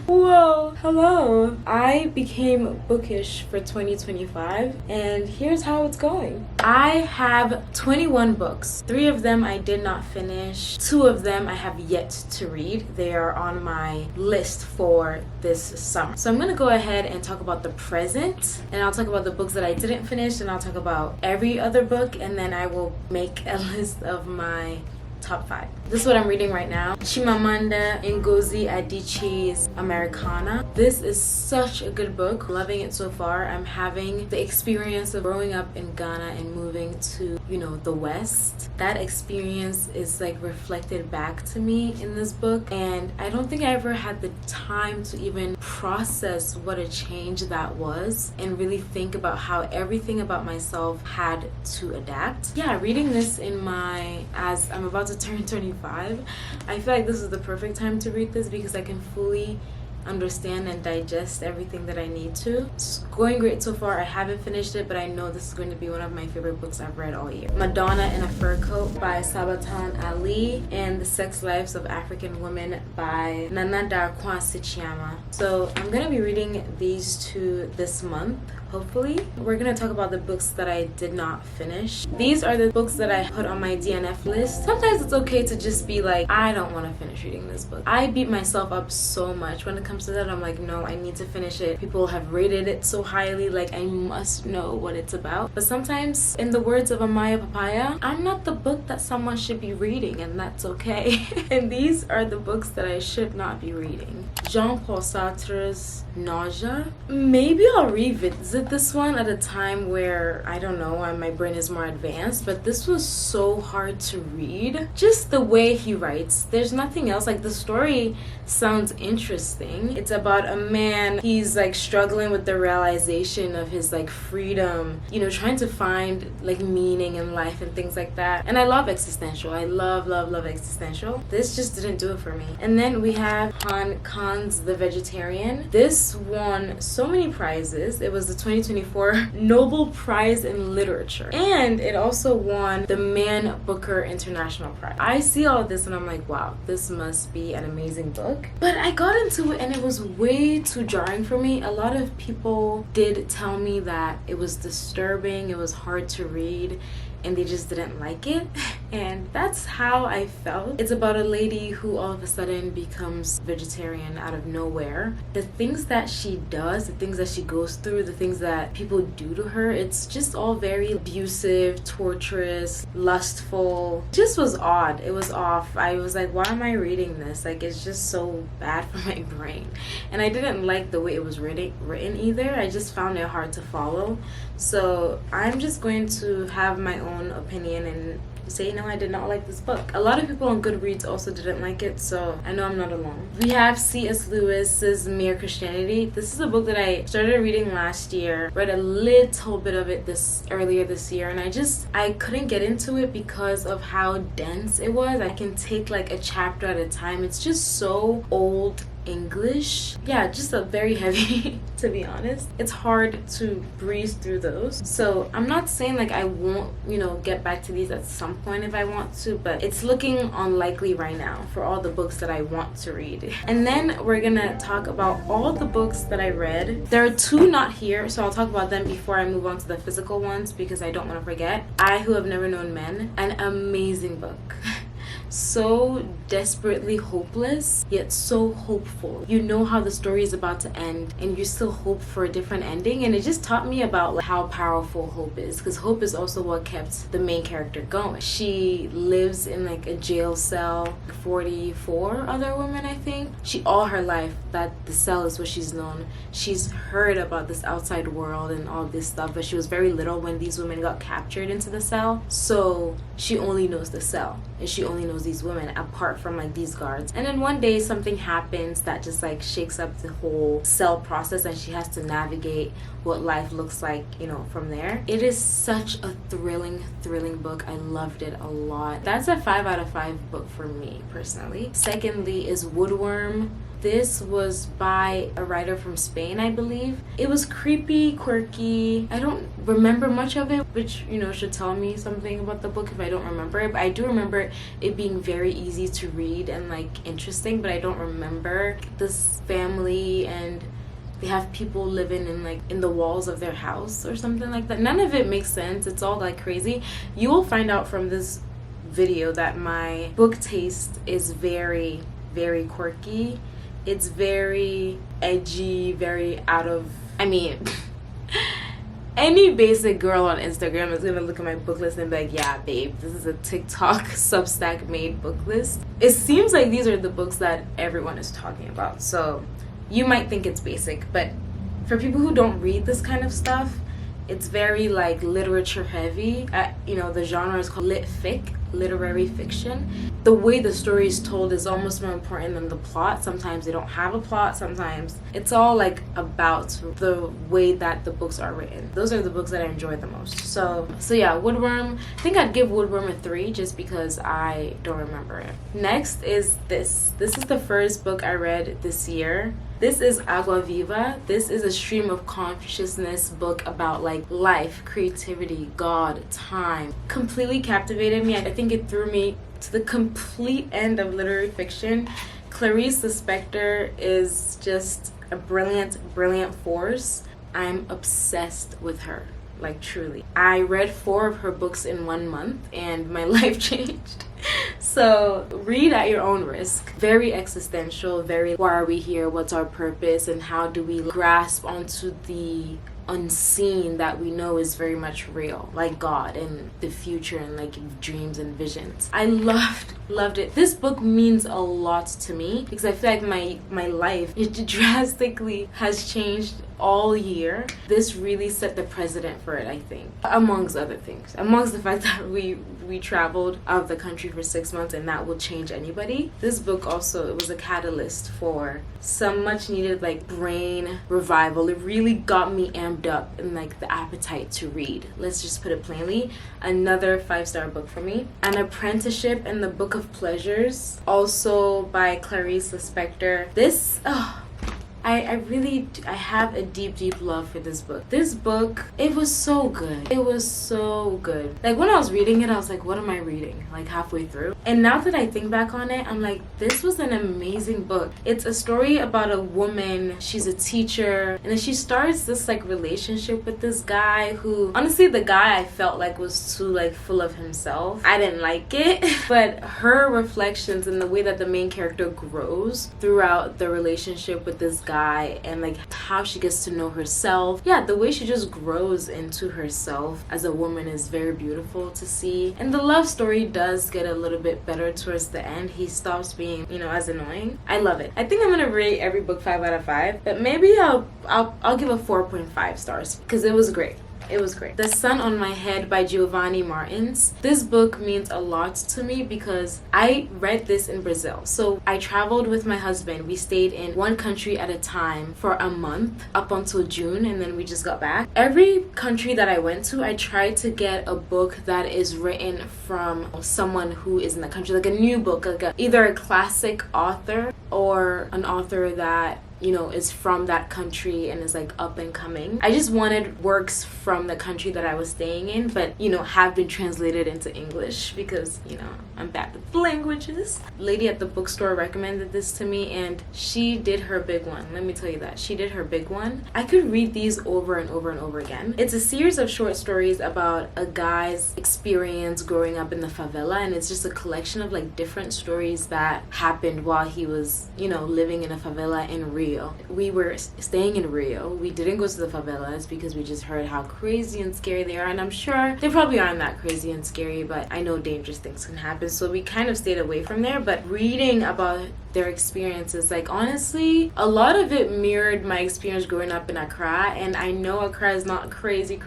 Whoa, hello. I became bookish for 2025 and here's how it's going. I have 21 books. 3 of them I did not finish. 2 of them I have yet to read. They are on my list for this summer. So I'm gonna go ahead and talk about the present, and I'll talk about the books that I didn't finish, and I'll talk about every other book, and then I will make a list of my top 5. This is what I'm reading right now. Chimamanda Ngozi Adichie's Americana. This is such a good book. Loving it so far. I'm having the experience of growing up in Ghana and moving to, the West. That experience is like reflected back to me in this book, and I don't think I ever had the time to even process what a change that was and really think about how everything about myself had to adapt. Yeah, reading this as I'm about to turn 25, I feel like this is the perfect time to read this because I can fully understand and digest everything that I need to. It's going great so far. I haven't finished it, but I know this is going to be one of my favorite books I've read all year. Madonna in a Fur Coat by Sabatan Ali, and The Sex Lives of African Women by Nana Darkwa Sichiama. So I'm gonna be reading these 2 this month. Hopefully. We're gonna talk about the books that I did not finish. These are the books that I put on my DNF list. Sometimes it's okay to just be like, I don't want to finish reading this book. I beat myself up so much when it comes to that. I'm like, no, I need to finish it. People have rated it so highly, like I must know what it's about. But sometimes, in the words of Amaya Papaya, I'm not the book that someone should be reading, and that's okay. And these are the books that I should not be reading. Jean-Paul Sartre's Nausea. Maybe I'll revisit this one at a time where, I don't know, my brain is more advanced, but this was so hard to read. Just the way he writes. There's nothing else. Like, the story sounds interesting. It's about a man, he's like struggling with the realization of his like freedom, trying to find like meaning in life and things like that. And I love Existential. I love Existential. This just didn't do it for me. And then we have Han Khan's The Vegetarian. This won so many prizes. It was the 2024 Nobel Prize in Literature, and it also won the Man Booker International Prize. I see all of this and I'm like, wow, this must be an amazing book. But I got into it and it was way too jarring for me. A lot of people did tell me that it was disturbing, it was hard to read, and they just didn't like it. And that's how I felt. It's about a lady who all of a sudden becomes vegetarian out of nowhere. The things that she does, the things that she goes through, the things that people do to her, it's just all very abusive, torturous, lustful. It just was odd. It was off. I was like, why am I reading this? Like, it's just so bad for my brain. And I didn't like the way it was written either. I just found it hard to follow. So I'm just going to have my own opinion and say, no, I did not like this book. A lot of people on Goodreads also didn't like it, so I know I'm not alone. We have C.S. Lewis's Mere Christianity. This is a book that I started reading last year, read a little bit of it earlier this year, and I couldn't get into it because of how dense it was. I can take like a chapter at a time. It's just so old English. Yeah, just a very heavy, to be honest. It's hard to breeze through those. So I'm not saying like I won't, get back to these at some point if I want to, but it's looking unlikely right now for all the books that I want to read. And then we're gonna talk about all the books that I read. There are 2 not here, so I'll talk about them before I move on to the physical ones because I don't want to forget. I Who Have Never Known Men, an amazing book. So desperately hopeless, yet so hopeful. You know how the story is about to end, and you still hope for a different ending. And it just taught me about like, how powerful hope is, because hope is also what kept the main character going. She lives in like a jail cell, 44 other women, I think. All her life, that the cell is what she's known. She's heard about this outside world and all this stuff, but she was very little when these women got captured into the cell. So she only knows the cell, and she only knows these women apart from like these guards. And then one day something happens that just like shakes up the whole cell process, and she has to navigate what life looks like, from there. It is such a thrilling book. I loved it a lot. That's a 5 out of 5 book for me personally. Secondly is Woodworm This was by a writer from Spain, I believe. It was creepy, quirky. I don't remember much of it, which, you know, should tell me something about the book if I don't remember it. But I do remember it being very easy to read and like interesting, but I don't remember this family, and they have people living in like in the walls of their house or something like that. None of it makes sense. It's all like crazy. You will find out from this video that my book taste is very, very quirky. It's very edgy, very out of, I mean, any basic girl on Instagram is gonna look at my book list and be like, yeah, babe, this is a TikTok Substack made book list. It seems like these are the books that everyone is talking about. So you might think it's basic, but for people who don't read this kind of stuff, it's very like literature heavy. You know, the genre is called lit fic, literary fiction. The way the story is told is almost more important than the plot. Sometimes they don't have a plot. Sometimes it's all like about the way that the books are written. Those are the books that I enjoy the most. So yeah, Woodworm. I think I'd give Woodworm a 3 just because I don't remember it. Next is this. This is the first book I read this year. This is Agua Viva. This is a stream of consciousness book about like life, creativity, God, time. Completely captivated me. I think it threw me to the complete end of literary fiction. Clarice Lispector is just a brilliant, brilliant force. I'm obsessed with her, like truly. I read 4 of her books in 1 month and my life changed. So read at your own risk. Very existential, very why are we here, what's our purpose, and how do we grasp onto the unseen that we know is very much real, like God and the future and like dreams and visions. I loved it. This book means a lot to me because I feel like my life, it drastically has changed all year. This really set the precedent for it, I think, amongst other things, amongst the fact that we traveled out of the country for 6 months, and that will change anybody. This book also, it was a catalyst for some much needed like brain revival. It really got me amped up in like the appetite to read. Let's just put it plainly. Another 5-star book for me. An Apprenticeship and the Book of Pleasures, also by Clarice Lispector. This, I have a deep love for this book. This book, it was so good. It was so good. Like when I was reading it, I was like, what am I reading? Like halfway through. And now that I think back on it, I'm like, this was an amazing book. It's a story about a woman. She's a teacher, and then she starts this like relationship with this guy who, honestly, the guy I felt like was too like full of himself. I didn't like it. But her reflections and the way that the main character grows throughout the relationship with this guy, and like how she gets to know herself. Yeah, the way she just grows into herself as a woman is very beautiful to see. And the love story does get a little bit better towards the end. He stops being, you know, as annoying. I love it. I think I'm gonna rate every book 5 out of 5, but maybe I'll give a 4.5 stars because it was great. It was great. The Sun on My Head by Giovanni Martins. This book means a lot to me because I read this in Brazil. So I traveled with my husband. We stayed in one country at a time for a month up until June, and then we just got back. Every country that I went to, I tried to get a book that is written from someone who is in the country, like a new book, like either a classic author or an author that, you know, is from that country and is like up and coming. I just wanted works from the country that I was staying in, but, you know, have been translated into English because, you know, I'm bad with languages. Lady at the bookstore recommended this to me, and she did her big one. Let me tell you that. She did her big one. I could read these over and over and over again. It's a series of short stories about a guy's experience growing up in the favela, and it's just a collection of like different stories that happened while he was, you know, living in a favela in Rio. We were staying in Rio. We didn't go to the favelas because we just heard how crazy and scary they are, and I'm sure they probably aren't that crazy and scary, but I know dangerous things can happen, so we kind of stayed away from there. But reading about their experiences, like honestly, a lot of it mirrored my experience growing up in Accra, and I know Accra is not crazy,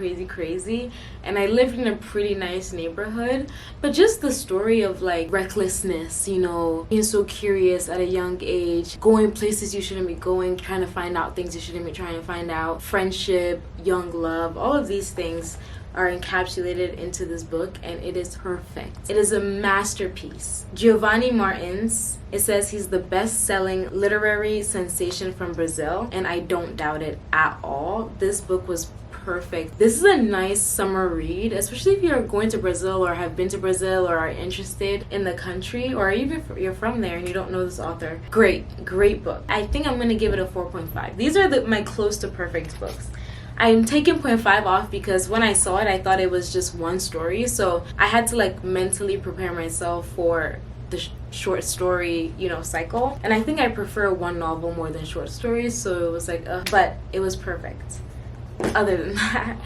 and I lived in a pretty nice neighborhood, but just the story of like recklessness, you know, being so curious at a young age, going places you shouldn't be going, trying to find out things you shouldn't be trying to find out, friendship, young love, all of these things are encapsulated into this book, and it is perfect. It is a masterpiece. Giovanni Martins, it says he's the best-selling literary sensation from Brazil, and I don't doubt it at all. This book was perfect. This is a nice summer read, especially if you're going to Brazil or have been to Brazil or are interested in the country, or even if you're from there and you don't know this author. Great book. I think I'm gonna give it a 4.5. These are my close to perfect books. I'm taking 0.5 off because when I saw it, I thought it was just one story, so I had to like mentally prepare myself for the short story, cycle. And I think I prefer one novel more than short stories, so it was like, but it was perfect. Other than that,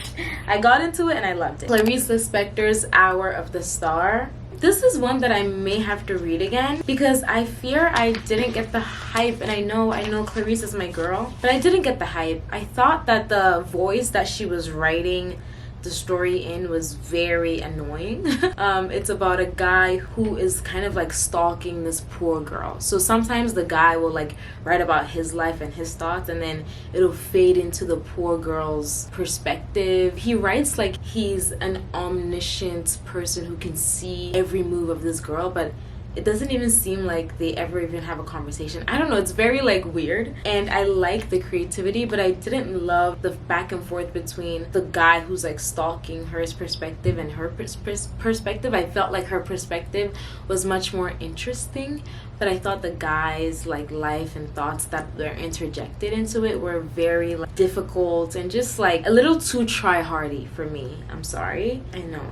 I got into it and I loved it. Clarice Lispector's Hour of the Star. This is one that I may have to read again because I fear I didn't get the hype, and I know Clarice is my girl, but I didn't get the hype. I thought that the voice that she was writing the story in was very annoying. It's about a guy who is kind of like stalking this poor girl. So sometimes the guy will like write about his life and his thoughts, and then it'll fade into the poor girl's perspective. He writes like he's an omniscient person who can see every move of this girl, but it doesn't even seem like they ever even have a conversation. I don't know, it's very like weird, and I like the creativity, but I didn't love the back and forth between the guy who's like stalking her perspective and her perspective. I felt like her perspective was much more interesting, but I thought the guy's like life and thoughts that were interjected into it were very like difficult and just like a little too try-hardy for me. I'm sorry. I know.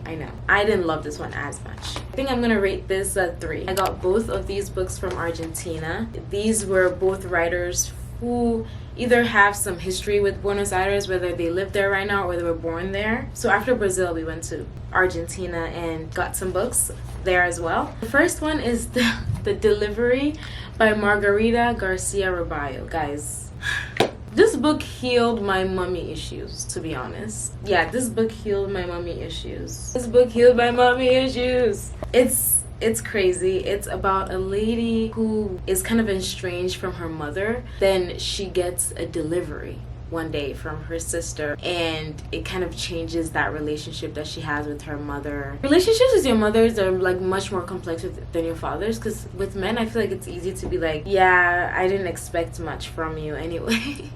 I didn't love this one as much. I think I'm gonna rate this a 3. I got both of these books from Argentina. These were both writers who either have some history with Buenos Aires, whether they live there right now or they were born there. So after Brazil, we went to Argentina and got some books there as well. The first one is The Delivery by Margarita Garcia Raballo. Guys, this book healed my mommy issues, to be honest. Yeah, this book healed my mommy issues. It's crazy. It's about a lady who is kind of estranged from her mother. Then she gets a delivery one day from her sister, and it kind of changes that relationship that she has with her mother. Relationships with your mothers are like much more complex than your fathers, because with men I feel like it's easy to be like, yeah, I didn't expect much from you anyway.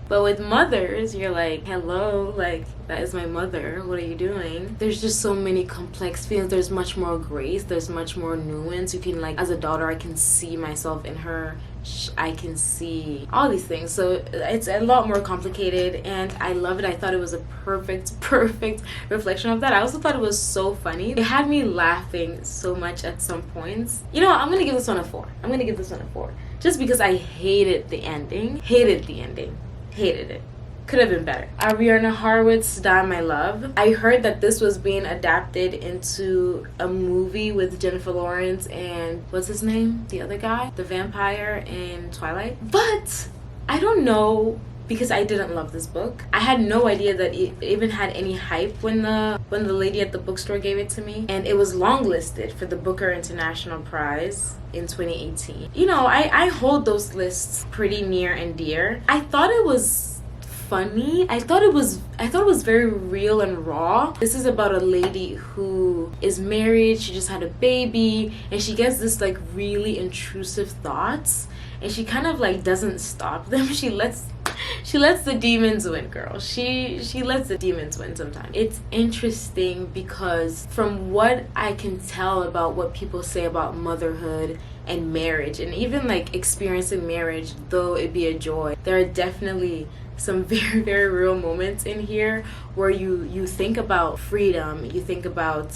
But with mothers, you're like, hello, like, that is my mother. What are you doing? There's just so many complex feelings. There's much more grace. There's much more nuance. You can, like, as a daughter, I can see myself in her. I can see all these things. So it's a lot more complicated, and I love it. I thought it was a perfect reflection of that. I also thought it was so funny. It had me laughing so much at some points. You know what? I'm going to give this one a 4. Just because I hated the ending. Hated it. Could have been better. Ariana Harwood's Die My Love. I heard that this was being adapted into a movie with Jennifer Lawrence and what's his name? The other guy? The vampire in Twilight. But I don't know, because I didn't love this book. I had no idea that it even had any hype when the lady at the bookstore gave it to me. And it was longlisted for the Booker International Prize in 2018. You know, I hold those lists pretty near and dear. I thought it was funny. I thought it was very real and raw. This is about a lady who is married, she just had a baby, and she gets this like really intrusive thoughts, and she kind of like doesn't stop them. She lets the demons win, girl. She lets the demons win sometimes. It's interesting because from what I can tell about what people say about motherhood and marriage, and even like experiencing marriage, though it be a joy, there are definitely some very, very real moments in here where you think about freedom, you think about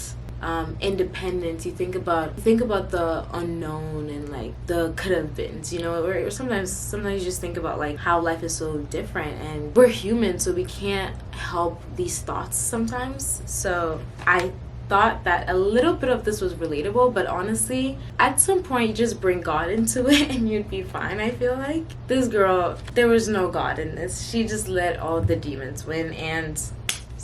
independence, you think about the unknown and like the could have beens, you know, or sometimes you just think about like how life is so different, and we're human, so we can't help these thoughts sometimes. So I thought that a little bit of this was relatable, but honestly, at some point you just bring God into it and you'd be fine. I feel like this girl, there was no God in this. She just let all the demons win, and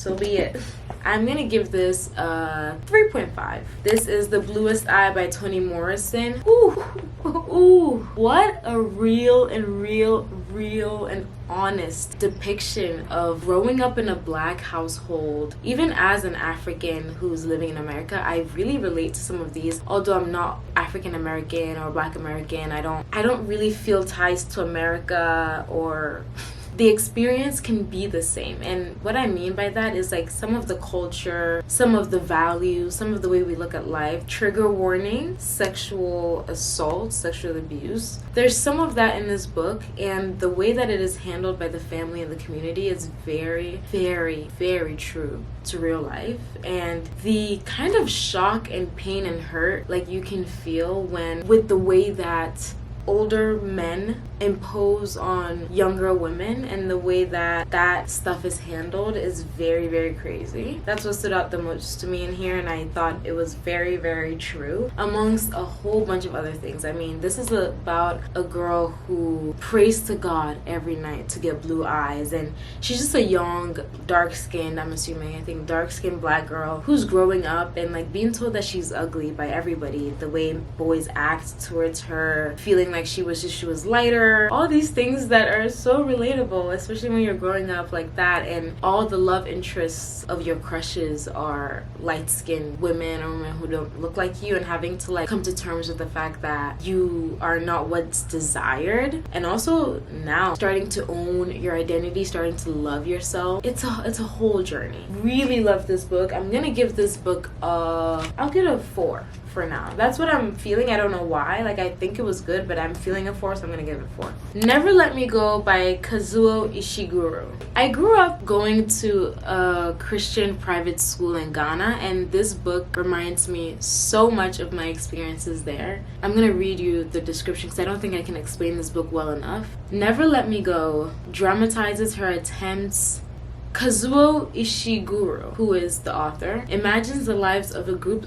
so be it. I'm gonna give this a 3.5. This is The Bluest Eye by Toni Morrison. Ooh, what a real and honest depiction of growing up in a Black household. Even as an African who's living in America, I really relate to some of these. Although I'm not African American or Black American, I don't really feel ties to America, or the experience can be the same. And what I mean by that is like some of the culture, some of the values, some of the way we look at life. Trigger warning: sexual assault, sexual abuse. There's some of that in this book, and the way that it is handled by the family and the community is very true to real life. And the kind of shock and pain and hurt like you can feel with the way that older men impose on younger women, and the way that stuff is handled is very crazy. That's what stood out the most to me in here, and I thought it was very true, amongst a whole bunch of other things. I mean, this is about a girl who prays to God every night to get blue eyes, and she's just a young, dark-skinned, I think dark-skinned Black girl who's growing up and like being told that she's ugly by everybody, the way boys act towards her, feeling like she was lighter. All these things that are so relatable, especially when you're growing up like that, and all the love interests of your crushes are light-skinned women or women who don't look like you, and having to like come to terms with the fact that you are not what's desired. And also now starting to own your identity, starting to love yourself. It's a whole journey. Really love this book. I'm gonna give this book I'll give it a 4 for now. That's what I'm feeling. I don't know why. Like, I think it was good, but I'm feeling a 4, so I'm gonna give it a 4. Never Let Me Go by Kazuo Ishiguro. I grew up going to a Christian private school in Ghana, and this book reminds me so much of my experiences there. I'm gonna read you the description because I don't think I can explain this book well enough. Never Let Me Go dramatizes her attempts. Kazuo Ishiguro, who is the author, imagines the lives of a group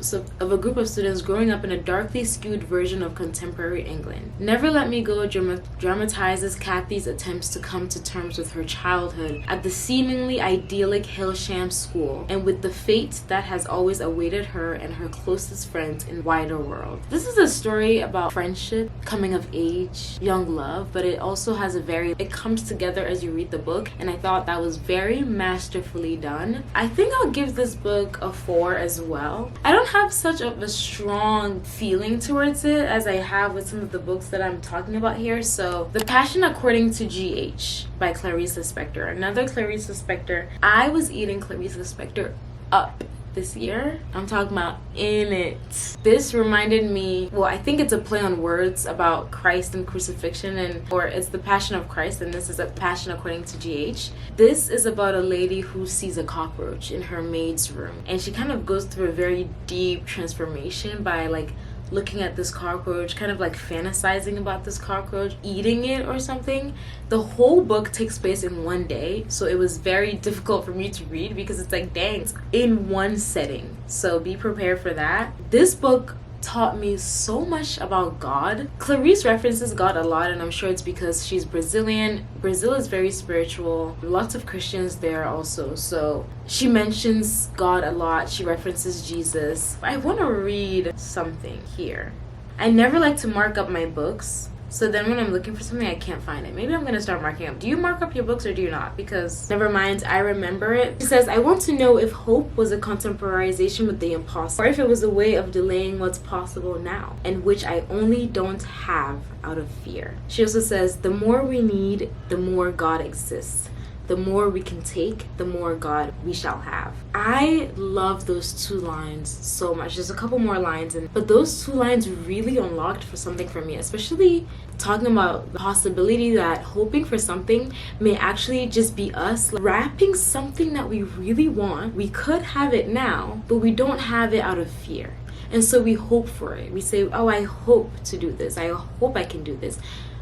of students growing up in a darkly skewed version of contemporary England. Never Let Me Go dramatizes Kathy's attempts to come to terms with her childhood at the seemingly idyllic Hillsham school, and with the fate that has always awaited her and her closest friends in wider world. This is a story about friendship, coming of age, young love, but it also has it comes together as you read the book, and I thought that was very masterfully done. I think I'll give this book a 4 as well. I don't have such a strong feeling towards it as I have with some of the books that I'm talking about here. So The Passion According to G.H. by Clarice Lispector. Another Clarice Lispector. I was eating Clarice Lispector up this year. I'm talking about in it. This reminded me, well, I think it's a play on words about Christ and crucifixion, or it's the Passion of Christ, and this is a Passion According to G.H. This is about a lady who sees a cockroach in her maid's room, and she kind of goes through a very deep transformation by like looking at this cockroach, kind of like fantasizing about this cockroach, eating it or something. The whole book takes place in one day, so it was very difficult for me to read because it's like, dang, it's in one setting. So be prepared for that. This book taught me so much about God. Clarice references God a lot, and I'm sure it's because she's Brazilian. Brazil is very spiritual. Lots of Christians there also. So she mentions God a lot. She references Jesus. I want to read something here. I never like to mark up my books, so then when I'm looking for something, I can't find it. Maybe I'm going to start marking up. Do you mark up your books or do you not? Because never mind, I remember it. She says, I want to know if hope was a contemporization with the impossible, or if it was a way of delaying what's possible now, and which I only don't have out of fear. She also says, the more we need, the more God exists. The more we can take, the more God we shall have. I love those 2 lines so much. There's a couple more lines, but those 2 lines really unlocked for something for me, especially talking about the possibility that hoping for something may actually just be us wrapping something that we really want. We could have it now, but we don't have it out of fear. And so we hope for it. We say, oh, I hope to do this. I hope I can do this.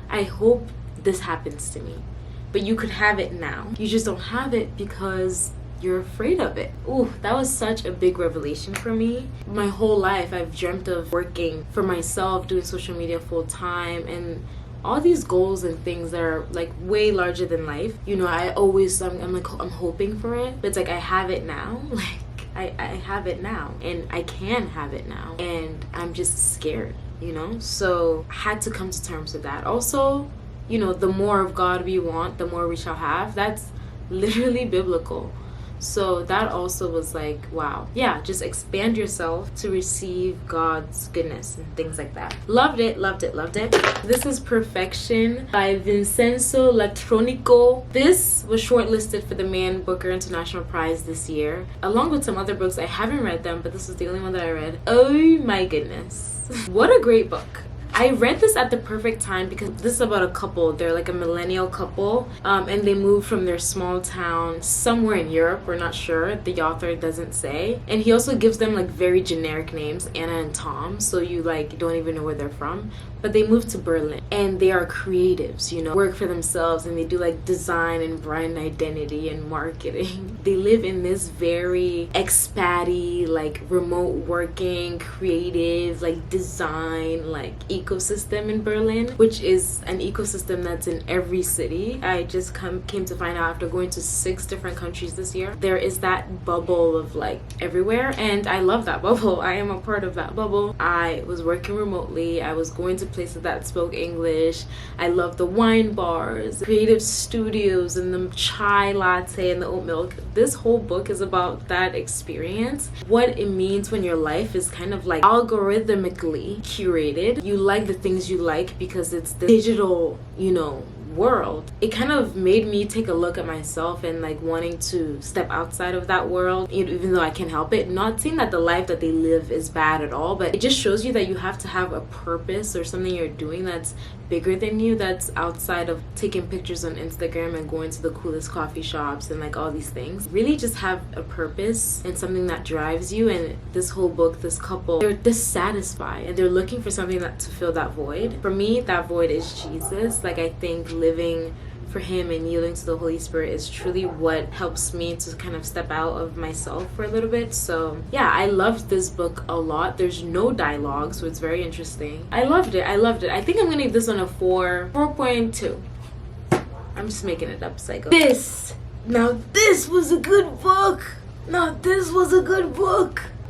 I hope this happens to me. But you could have it now. You just don't have it because you're afraid of it. Ooh, that was such a big revelation for me. My whole life, I've dreamt of working for myself, doing social media full time, and all these goals and things that are like way larger than life. You know, I'm hoping for it, but it's like I have it now. Like I have it now, and I can have it now, and I'm just scared, you know? So I had to come to terms with that. Also, you know, the more of God we want, the more we shall have. That's literally biblical. So that also was like, wow. Yeah, just expand yourself to receive God's goodness and things like that. Loved it, loved it, loved it. This is Perfection by Vincenzo Latronico. This was shortlisted for the Man Booker International Prize this year, along with some other books. I haven't read them, but this is the only one that I read. Oh my goodness. What a great book. I read this at the perfect time because this is about a couple. They're like a millennial couple, and they moved from their small town somewhere in Europe. We're not sure. The author doesn't say. And he also gives them like very generic names, Anna and Tom, so you like don't even know where they're from. But they moved to Berlin, and they are creatives, you know, work for themselves, and they do like design and brand identity and marketing. They live in this very expat-y, like remote working, creative, like design, like ecosystem in Berlin, which is an ecosystem that's in every city. I just came to find out after going to 6 different countries this year. There is that bubble of like everywhere, and I love that bubble. I am a part of that bubble. I was working remotely. I was going to places that spoke English. I love the wine bars, creative studios, and the chai latte and the oat milk. This whole book is about that experience, what it means when your life is kind of like algorithmically curated. You like the things you like because it's the digital, you know, world. It kind of made me take a look at myself and like wanting to step outside of that world, even though I can't help it. Not saying that the life that they live is bad at all, but it just shows you that you have to have a purpose or something you're doing that's bigger than you, that's outside of taking pictures on Instagram and going to the coolest coffee shops and like all these things. Really just have a purpose and something that drives you. And this whole book, this couple, they're dissatisfied and they're looking for something that to fill that void. For me, that void is Jesus. Like I think living for him and yielding to the Holy Spirit is truly what helps me to kind of step out of myself for a little bit. So yeah, I loved this book a lot. There's no dialogue, so it's very interesting. I loved it. I think I'm gonna give this one a 4.2. I'm just making it up, psycho. This was a good book.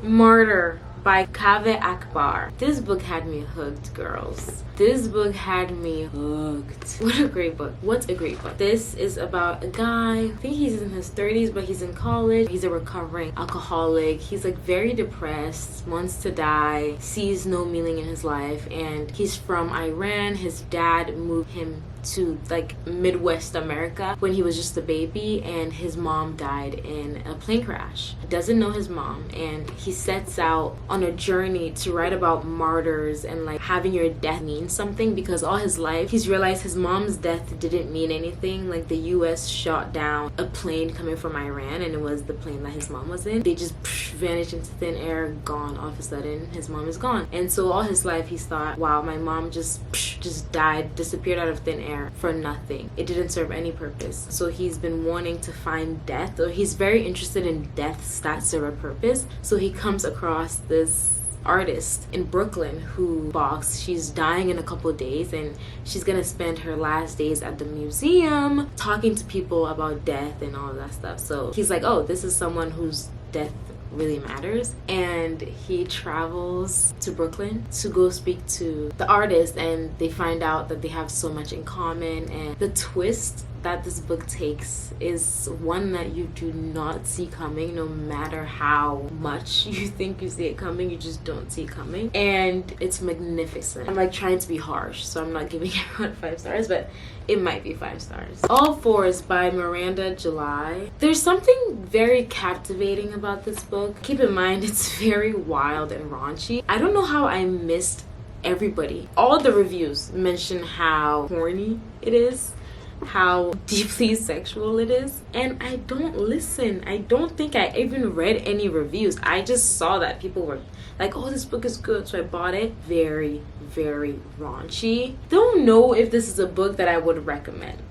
Martyr by Kaveh Akbar. This book had me hooked, girls. This book had me hooked. What a great book. What a great book. This is about a guy, I think he's in his 30s, but he's in college. He's a recovering alcoholic. He's like very depressed, wants to die, sees no meaning in his life, and he's from Iran. His dad moved him to like Midwest America when he was just a baby, and his mom died in a plane crash. He doesn't know his mom, and he sets out on a journey to write about martyrs and like having your death mean something, because all his life he's realized his mom's death didn't mean anything. Like the US shot down a plane coming from Iran, and it was the plane that his mom was in. They just vanished into thin air, gone. All of a sudden his mom is gone. And so all his life he's thought, wow, my mom just died, disappeared out of thin air for nothing. It didn't serve any purpose. So he's been wanting to find death, or he's very interested in deaths that serve a purpose. So he comes across this artist in Brooklyn who boxes. She's dying in a couple of days, and she's gonna spend her last days at the museum talking to people about death and all of that stuff. So he's like, oh, this is someone whose death really matters. And he travels to Brooklyn to go speak to the artist, and they find out that they have so much in common. And the twist that this book takes is one that you do not see coming. No matter how much you think you see it coming, you just don't see it coming, and it's magnificent. I'm like trying to be harsh, so I'm not giving everyone 5 stars, but it might be 5 stars. All Fours by Miranda July. There's something very captivating about this book. Keep in mind it's very wild and raunchy. I don't know how I missed everybody. All the reviews mention how horny it is, how deeply sexual it is, and I don't listen. I don't think I even read any reviews. I just saw that people were like, oh, this book is good, so I bought it. Very, very raunchy. Don't know if this is a book that I would recommend.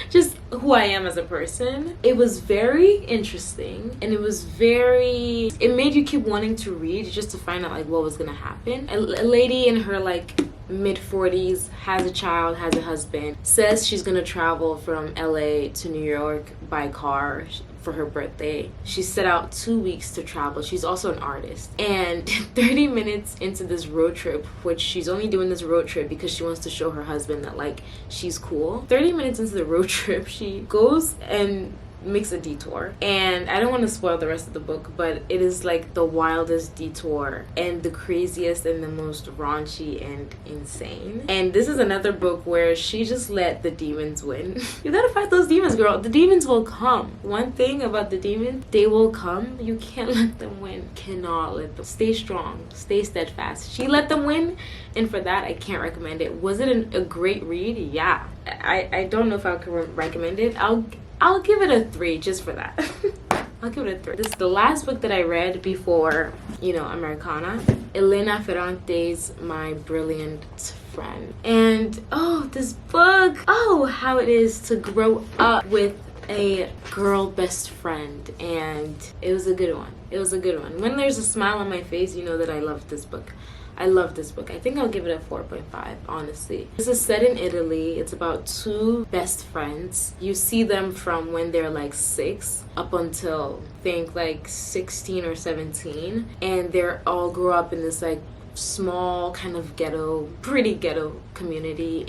Just who I am as a person. It was very interesting, and it made you keep wanting to read just to find out like what was gonna happen. A lady in her like mid-40s, has a child, has a husband, says she's gonna travel from LA to New York by car for her birthday. She set out 2 weeks to travel. She's also an artist. And 30 minutes into this road trip, which she's only doing this road trip because she wants to show her husband that like she's cool. 30 minutes into the road trip, she goes and makes a detour, and I don't want to spoil the rest of the book, but it is like the wildest detour and the craziest and the most raunchy and insane. And this is another book where she just let the demons win. You gotta fight those demons, girl. The demons will come. One thing about the demons, they will come. You can't let them win. Cannot let them. Stay strong, stay steadfast. She let them win, and for that I can't recommend it. Was it a great read? Yeah. I don't know if I could recommend it. I'll give it a 3 just for that. I'll give it a 3. This is the last book that I read before, you know, Americana. Elena Ferrante's My Brilliant Friend. And oh, this book, oh, how it is to grow up with a girl best friend. And it was a good one. It was a good one. When there's a smile on my face, you know that I loved this book. I love this book. I think I'll give it a 4.5, honestly. This is set in Italy. It's about 2 best friends. You see them from when they're like 6 up until, I think, like 16 or 17. And they're all grew up in this like small kind of ghetto, pretty ghetto community,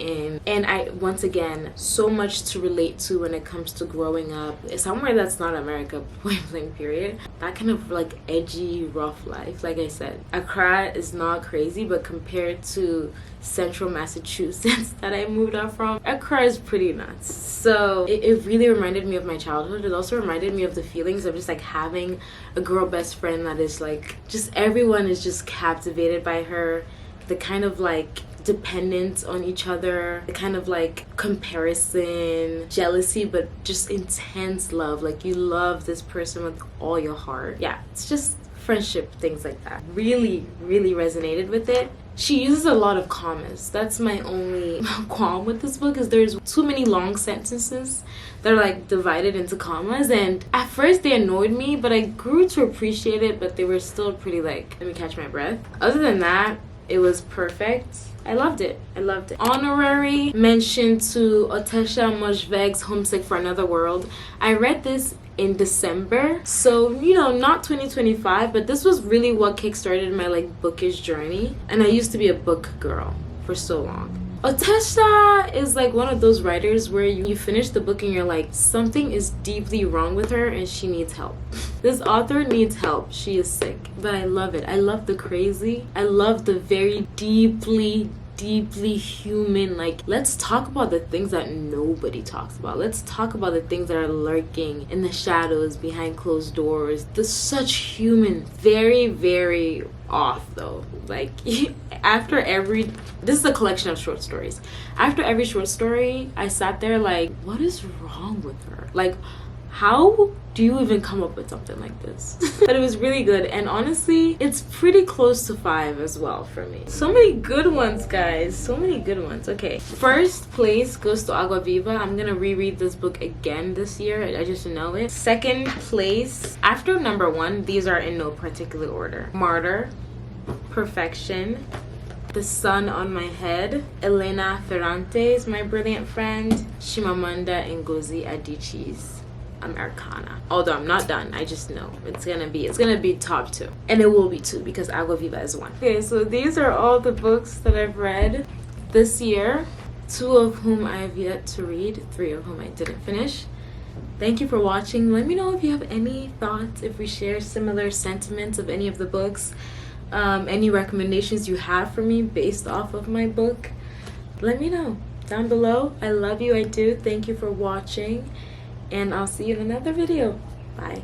and I, once again, so much to relate to when it comes to growing up somewhere that's not America, point blank period. That kind of like edgy, rough life. Like I said, Accra is not crazy, but compared to central Massachusetts that I moved up from, Accra is pretty nuts. So it really reminded me of my childhood. It also reminded me of the feelings of just like having a girl best friend that is like, just everyone is just captivated by her. The kind of like dependence on each other, the kind of like comparison, jealousy, but just intense love. Like you love this person with all your heart. Yeah, it's just friendship, things like that. Really, really resonated with it. She uses a lot of commas. That's my only qualm with this book, is there's too many long sentences that are like divided into commas, and at first they annoyed me, but I grew to appreciate it, but they were still pretty like, let me catch my breath. Other than that, it was perfect. I loved it. I loved it. Honorary mention to Otesha Mojveg's Homesick for Another World. I read this in December, so you know, not 2025, but this was really what kickstarted my like bookish journey, and I used to be a book girl for so long. Otesha is like one of those writers where you finish the book and you're like, something is deeply wrong with her and she needs help. This author needs help. She is sick. But I love it. I love the crazy. I love the very deeply human, like, let's talk about the things that nobody talks about. Let's talk about the things that are lurking in the shadows behind closed doors. The such human, very off though. Like after every, this is a collection of short stories. After every short story, I sat there like, what is wrong with her? Like, how do you even come up with something like this? But it was really good, and honestly, it's pretty close to 5 as well for me. So many good ones, guys. So many good ones. Okay, first place goes to Agua Viva. I'm gonna reread this book again this year. I just know it. Second place, after number 1, these are in no particular order: Martyr, Perfection, The Sun on My Head, Elena Ferrante's My Brilliant Friend, Chimamanda Ngozi Adichie's Americana. Although I'm not done, I just know it's gonna be top 2, and it will be 2 because Agua Viva is 1. Okay, so these are all the books that I've read this year, 2 of whom I have yet to read, 3 of whom I didn't finish. Thank you for watching. Let me know if you have any thoughts, if we share similar sentiments of any of the books, any recommendations you have for me based off of my book. Let me know down below. I love you, I do. Thank you for watching, and I'll see you in another video. Bye.